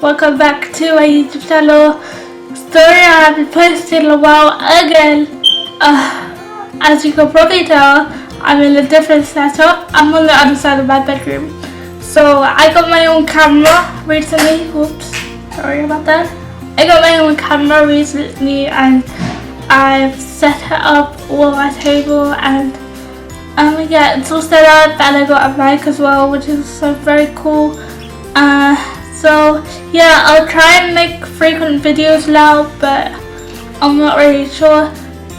welcome back to my YouTube channel. Story I haven't posted in a while again. As you can probably tell, I'm in a different setup. I'm on the other side of my bedroom. So I got my own camera recently. Oops, sorry about that. I got my own camera recently and I've set it up on my table and yeah, it's all set up, and I got a mic as well, which is so very cool. So yeah, I'll try and make frequent videos now, but I'm not really sure.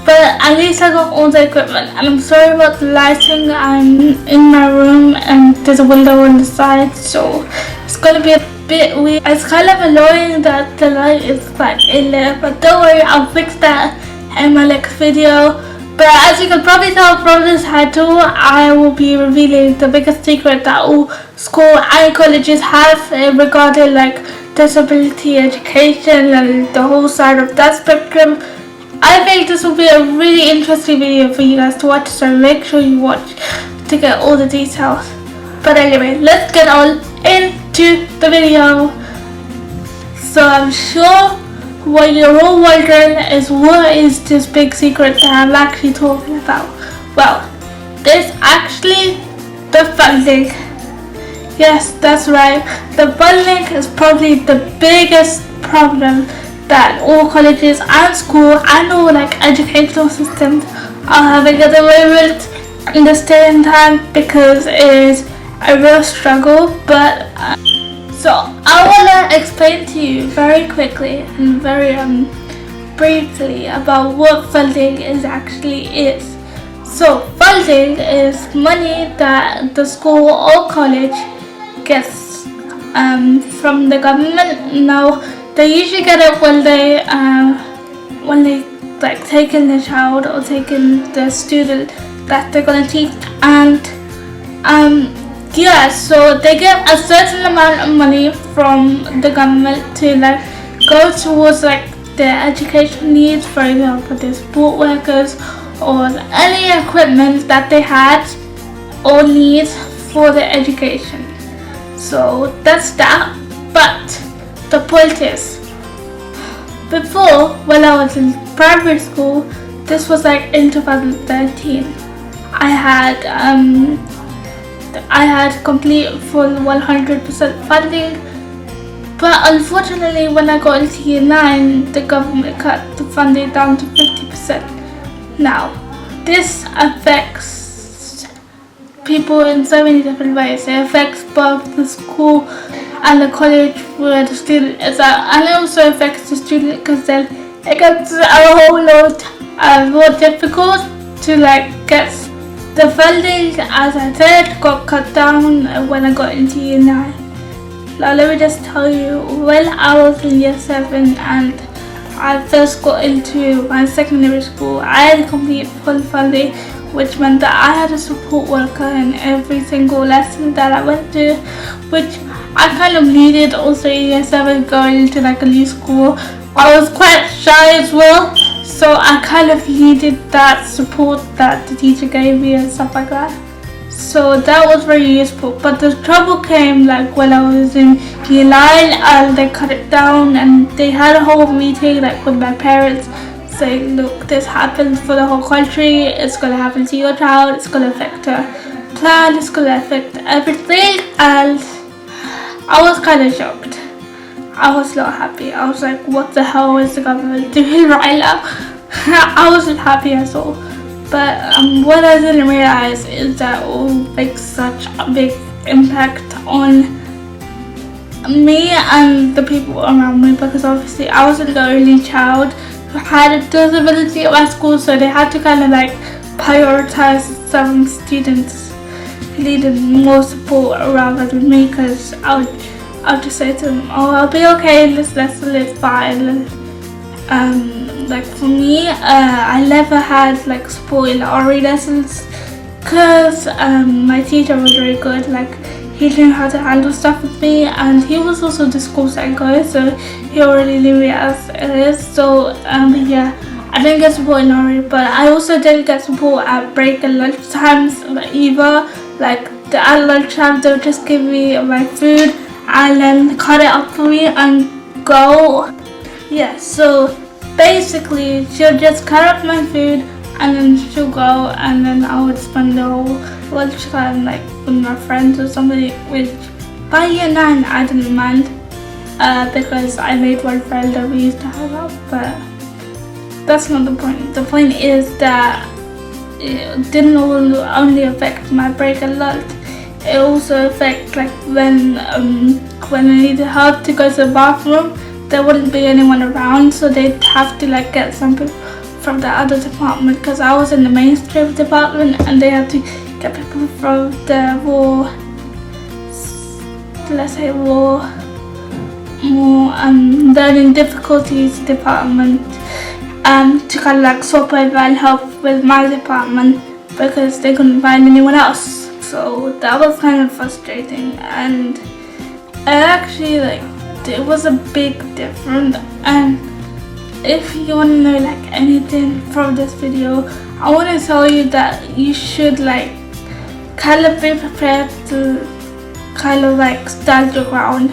But at least I got all the equipment, and I'm sorry about the lighting. I'm in my room and there's a window on the side, so it's gonna be a bit weird. It's kind of annoying that the light is like in there, but don't worry, I'll fix that in my next video. But as you can probably tell from this title, I will be revealing the biggest secret that all school and colleges have regarding like disability education and the whole side of that spectrum. I think this will be a really interesting video for you guys to watch, so make sure you watch to get all the details. But anyway, let's get on into the video. So I'm sure what you're all wondering is, what is this big secret that I'm actually talking about? Well, there's actually the funding. Yes, that's right. The funding is probably the biggest problem that all colleges and school and all like educational systems are having at the moment in this day and time, because it is a real struggle. But so I want to explain to you very quickly and very briefly about what funding is. So funding is money that the school or college gets from the government. Now they usually get it when they like take in the child or take in the student that they're gonna teach, and yeah, so they get a certain amount of money from the government to like go towards like their education needs. For example, their support workers or any equipment that they had or need for their education. So that's that. But the point is, before, when I was in primary school, this was like in 2013, I had complete full 100% funding, but unfortunately when I got into year 9, the government cut the funding down to 50%. Now, this affects people in so many different ways. It affects both the school and the college where the student is at, and it also affects the student because then it gets a whole lot more difficult to like get the funding. As I said, got cut down when I got into year 9. Now let me just tell you, when I was in year 7 and I first got into my secondary school, I had complete full funding, which meant that I had a support worker in every single lesson that I went to, which I kind of needed also in year 7 going into like a new school. I was quite shy as well, so I kind of needed that support that the teacher gave me and stuff like that. So that was very useful. But the trouble came like when I was in year 9 and they cut it down, and they had a whole meeting like with my parents saying, look, this happens for the whole country, it's going to happen to your child, it's going to affect her plan, it's going to affect everything. And I was kind of shocked. I was not happy. I was like, what the hell is the government doing right now? I wasn't happy at all. But what I didn't realize is that it will make such a big impact on me and the people around me, because obviously I wasn't the only child who had a disability at my school, so they had to kind of like prioritize some students who needed more support rather than me, because I'll just say to them, oh, I'll be okay in this lesson, it's fine. Like for me, I never had like support in RE lessons, because my teacher was very good. Like he knew how to handle stuff with me, and he was also the school psycho, so he already knew me as it is. So yeah, I didn't get support in RE, but I also didn't get support at break and lunch times either. Like at lunchtime, they'll just give me my food and then cut it up for me and go. Yeah, so basically she'll just cut up my food and then she'll go, and then I would spend the whole lunchtime like with my friends or somebody, which by year 9 I didn't mind because I made one friend that we used to hang out, but that's not the point. The point is that it didn't only affect my break a lot. It also affects like when I needed help to go to the bathroom, there wouldn't be anyone around, so they'd have to like get some people from the other department, because I was in the mainstream department and they had to get people from the more learning difficulties department to kind of like swap over and help with my department because they couldn't find anyone else. So that was kind of frustrating, and actually like it was a big difference. And if you want to know like anything from this video, I want to tell you that you should like kind of be prepared to kind of like stand your ground,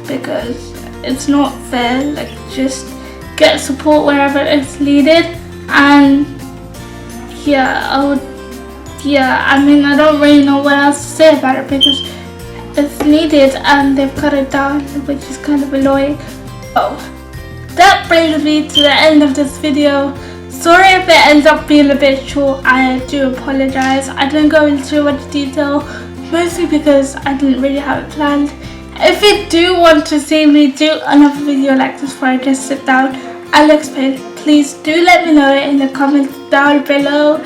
because it's not fair. Like just get support wherever it's needed. And I mean I don't really know what else to say about it because it's needed and they've cut it down, which is kind of annoying. Oh, that brings me to the end of this video. Sorry if it ends up being a bit short, I do apologize. I didn't go into too much detail, mostly because I didn't really have it planned. If you do want to see me do another video like this where I just sit down and explain, please do let me know in the comments down below.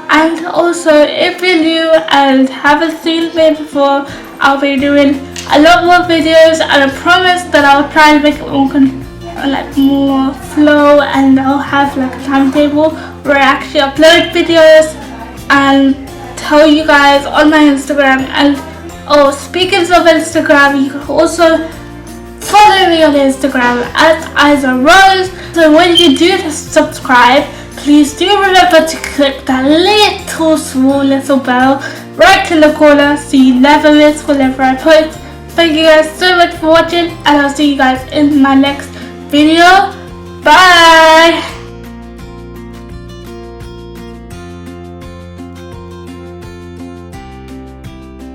And also, if you're new and haven't seen me before, I'll be doing a lot more videos, and I promise that I'll try and make it more flow, and I'll have like a timetable where I actually upload videos and tell you guys on my Instagram. And oh, speaking of Instagram, you can also follow me on Instagram at Ayzah Rose. So when you do subscribe, please do remember to click that little bell right in the corner so you never miss whenever I post. Thank you guys so much for watching, and I'll see you guys in my next video. Bye!